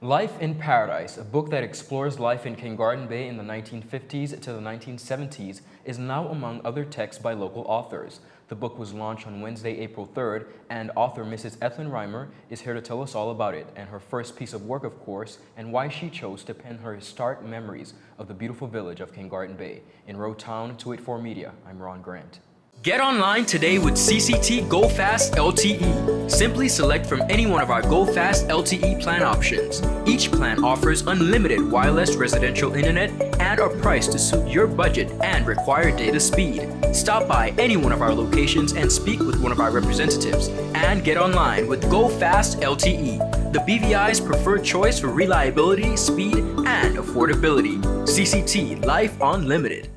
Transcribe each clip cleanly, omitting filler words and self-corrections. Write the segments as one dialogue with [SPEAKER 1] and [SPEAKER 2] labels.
[SPEAKER 1] Life in Paradise, a book that explores life in Kingarten Bay in the 1950s to the 1970s, is now among other texts by local authors. The book was launched on Wednesday, April 3rd, and author Mrs Ethlyn Rhymer is here to tell us all about it, and her first piece of work, of course, and why she chose to pen her historic memories of the beautiful village of Kingarten Bay. In Row Town, 284 Media, I'm Ron Grant. Get online today with CCT Go Fast LTE. Simply select from any one of our Go Fast LTE plan options. Each plan offers unlimited wireless residential internet and are priced to suit your budget and required data speed. Stop by any one of our locations and speak with one of our representatives. And get online with Go Fast LTE, the BVI's preferred choice for reliability, speed, and affordability. CCT Life Unlimited.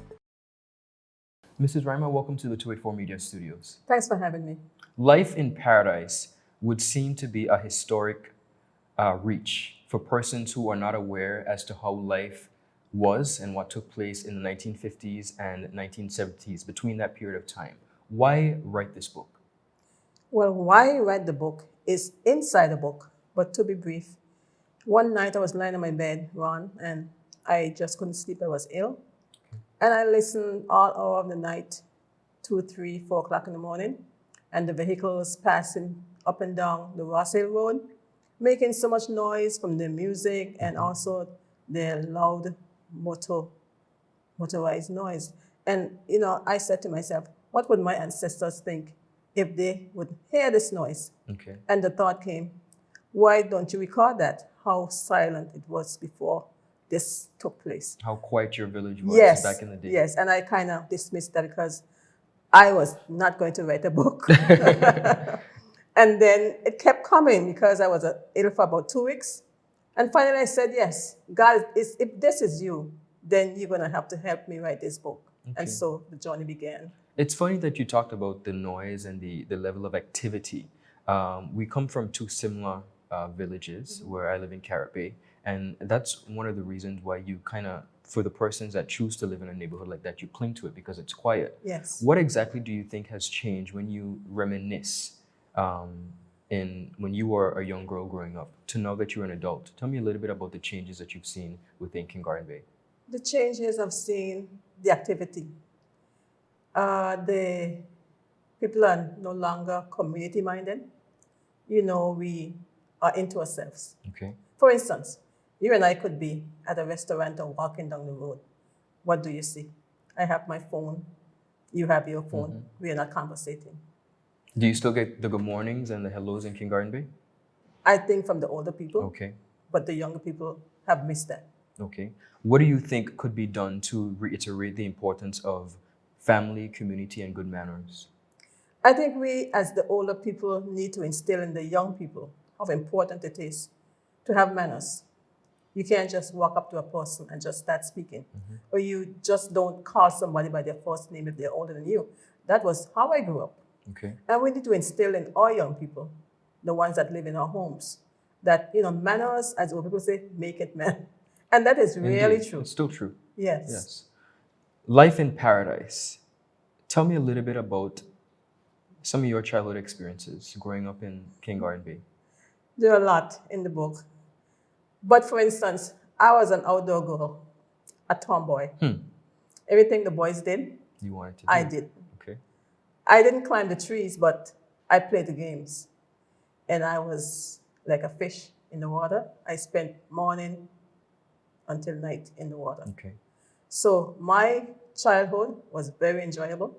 [SPEAKER 1] Mrs. Rhymer, welcome to the 284 Media Studios.
[SPEAKER 2] Thanks for having me.
[SPEAKER 1] Life in Paradise would seem to be a historic reach for persons who are not aware as to how life was and what took place in the 1950s and 1970s between that period of time. Why write this book?
[SPEAKER 2] Well, why I write the book is inside the book, but to be brief, one night I was lying in my bed, Ron, and I just couldn't sleep. I was ill. And I listened all hour of the night, 2, 3, 4 o'clock in the morning, and the vehicles passing up and down the Ross Hill Road, making so much noise from the music and also the loud motorized noise. And, you know, I said to myself, what would my ancestors think if they would hear this noise?
[SPEAKER 1] Okay.
[SPEAKER 2] And the thought came, why don't you record that? How silent it was before this took place.
[SPEAKER 1] How quiet your village was back in the day.
[SPEAKER 2] Yes, and I kind of dismissed that because I was not going to write a book. And then it kept coming because I was ill for about 2 weeks. And finally I said, yes, God, if this is you, then you're going to have to help me write this book. Okay. And so the journey began.
[SPEAKER 1] It's funny that you talked about the noise and the level of activity. We come from two similar villages where I live in Carrot Bay. And that's one of the reasons why you kind of, for the persons that choose to live in a neighborhood like that, you cling to it because it's quiet.
[SPEAKER 2] Yes.
[SPEAKER 1] What exactly do you think has changed when you reminisce when you were a young girl growing up to now that you're an adult? Tell me a little bit about the changes that you've seen within Kingarten Bay.
[SPEAKER 2] The changes I've seen, the activity. The people are no longer community-minded. You know, we are into ourselves.
[SPEAKER 1] Okay.
[SPEAKER 2] For instance, you and I could be at a restaurant or walking down the road. What do you see? I have my phone. You have your phone. Mm-hmm. We are not conversating.
[SPEAKER 1] Do you still get the good mornings and the hellos in Kingarten Bay?
[SPEAKER 2] I think from the older people.
[SPEAKER 1] Okay.
[SPEAKER 2] But the younger people have missed that.
[SPEAKER 1] Okay. What do you think could be done to reiterate the importance of family, community, and good manners?
[SPEAKER 2] I think we, as the older people, need to instill in the young people how important it is to have manners. You can't just walk up to a person and just start speaking. Mm-hmm. Or you just don't call somebody by their first name if they're older than you. That was how I grew up.
[SPEAKER 1] Okay.
[SPEAKER 2] And we need to instill in our young people, the ones that live in our homes, that, you know, manners, as old people say, make it man. And that is really
[SPEAKER 1] Indeed.
[SPEAKER 2] true.
[SPEAKER 1] It's still true.
[SPEAKER 2] Yes.
[SPEAKER 1] Yes. Life in Paradise. Tell me a little bit about some of your childhood experiences growing up in Kingarten Bay.
[SPEAKER 2] There are a lot in the book. But for instance, I was an outdoor girl, a tomboy. Everything the boys did,
[SPEAKER 1] you wanted to do.
[SPEAKER 2] I did.
[SPEAKER 1] Okay.
[SPEAKER 2] I didn't climb the trees, but I played the games. And I was like a fish in the water. I spent morning until night in the water.
[SPEAKER 1] Okay.
[SPEAKER 2] So my childhood was very enjoyable.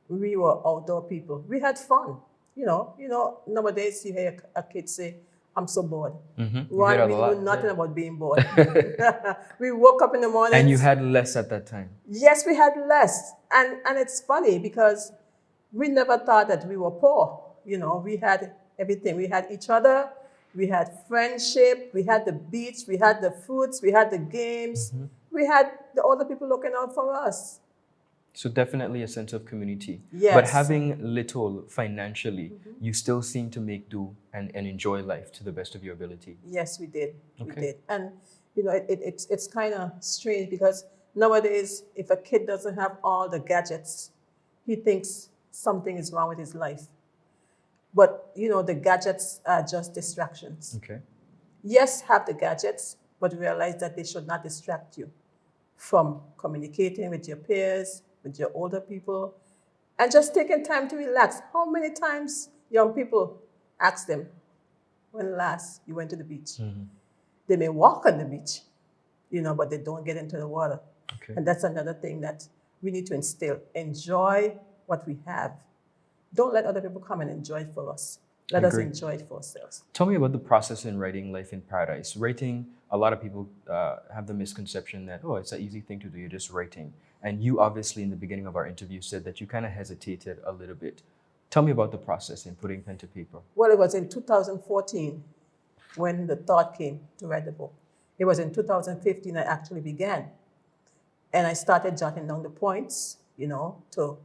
[SPEAKER 2] We were outdoor people. We had fun. You know, nowadays you hear a kid say, I'm so bored.
[SPEAKER 1] Mm-hmm.
[SPEAKER 2] One, we knew nothing about being bored. We woke up in the morning.
[SPEAKER 1] And you had less at that time.
[SPEAKER 2] Yes, we had less. And it's funny because we never thought that we were poor. You know, we had everything. We had each other. We had friendship. We had the beach. We had the fruits. We had the games. Mm-hmm. We had the older people looking out for us.
[SPEAKER 1] So definitely a sense of community.
[SPEAKER 2] Yes.
[SPEAKER 1] But having little financially, you still seem to make do and enjoy life to the best of your ability.
[SPEAKER 2] Yes, we did.
[SPEAKER 1] Okay.
[SPEAKER 2] We did. And, you know, it's kind of strange because nowadays, if a kid doesn't have all the gadgets, he thinks something is wrong with his life. But, you know, the gadgets are just distractions.
[SPEAKER 1] Okay.
[SPEAKER 2] Yes, have the gadgets, but realize that they should not distract you from communicating with your peers, with your older people, and just taking time to relax. How many times young people ask them, when last you went to the beach? They may walk on the beach, but they don't get into the water.
[SPEAKER 1] Okay.
[SPEAKER 2] And that's another thing that we need to instill. Enjoy what we have. Don't let other people come and enjoy it for us. Let us enjoy it for ourselves.
[SPEAKER 1] Tell me about the process in writing Life in Paradise. Writing, a lot of people have the misconception that, it's an easy thing to do, you're just writing. And you obviously, in the beginning of our interview, said that you kind of hesitated a little bit. Tell me about the process in putting pen to paper.
[SPEAKER 2] Well, it was in 2014 when the thought came to write the book. It was in 2015 I actually began. And I started jotting down the points, to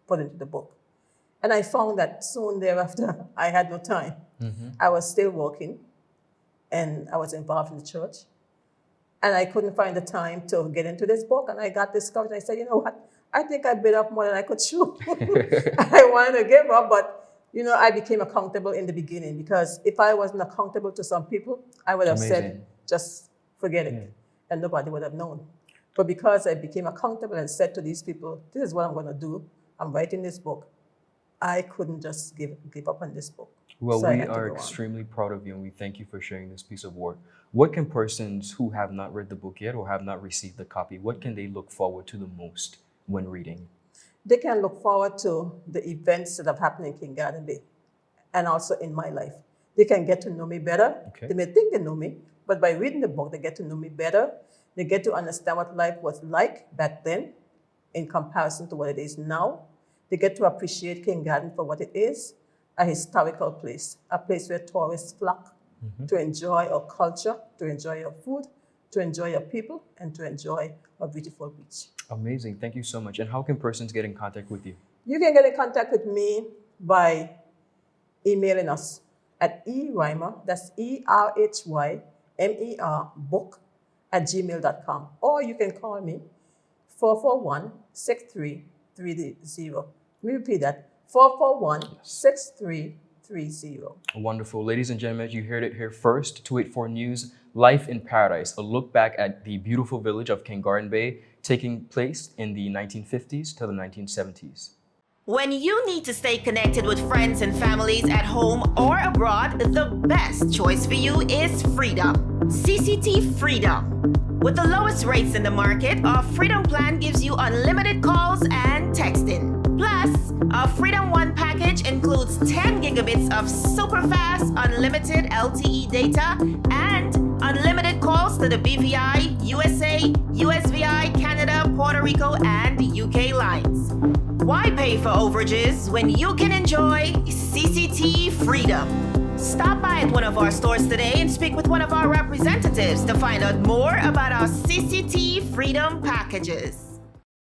[SPEAKER 2] put into the book. And I found that soon thereafter, I had no time. I was still working, and I was involved in the church. And I couldn't find the time to get into this book. And I got discouraged. I said, you know what? I think I bit off more than I could chew. I wanted to give up, but I became accountable in the beginning, because if I wasn't accountable to some people, I would have said, just forget it. And nobody would have known. But because I became accountable and said to these people, this is what I'm going to do. I'm writing this book. I couldn't just give up on this book.
[SPEAKER 1] Well,
[SPEAKER 2] So
[SPEAKER 1] we are extremely proud of you, and we thank you for sharing this piece of work. What can persons who have not read the book yet or have not received the copy, what can they look forward to the most when reading?
[SPEAKER 2] They can look forward to the events that have happened in King Garden Bay and also in my life. They can get to know me better.
[SPEAKER 1] Okay.
[SPEAKER 2] They may think they know me, but by reading the book, they get to know me better. They get to understand what life was like back then in comparison to what it is now. They get to appreciate King Garden for what it is, a historical place, a place where tourists flock to enjoy our culture, to enjoy our food, to enjoy our people, and to enjoy our beautiful beach.
[SPEAKER 1] Amazing. Thank you so much. And how can persons get in contact with you?
[SPEAKER 2] You can get in contact with me by emailing us at Rhymer, that's ERHYMER, book@gmail.com. Or you can call me 441-6330. Let me repeat that, 441-6330.
[SPEAKER 1] Wonderful. Ladies and gentlemen, you heard it here first. 284 News, Life in Paradise, a look back at the beautiful village of King Garden Bay, taking place in the 1950s to the 1970s.
[SPEAKER 3] When you need to stay connected with friends and families at home or abroad, the best choice for you is Freedom. CCT Freedom. With the lowest rates in the market, our Freedom plan gives you unlimited calls and texting. Plus, our Freedom One package includes 10 gigabits of super fast, unlimited LTE data and unlimited calls to the BVI, USA, USVI, Canada, Puerto Rico, and UK lines. Why pay for overages when you can enjoy CCT Freedom? Stop by at one of our stores today and speak with one of our representatives to find out more about our CCT Freedom packages.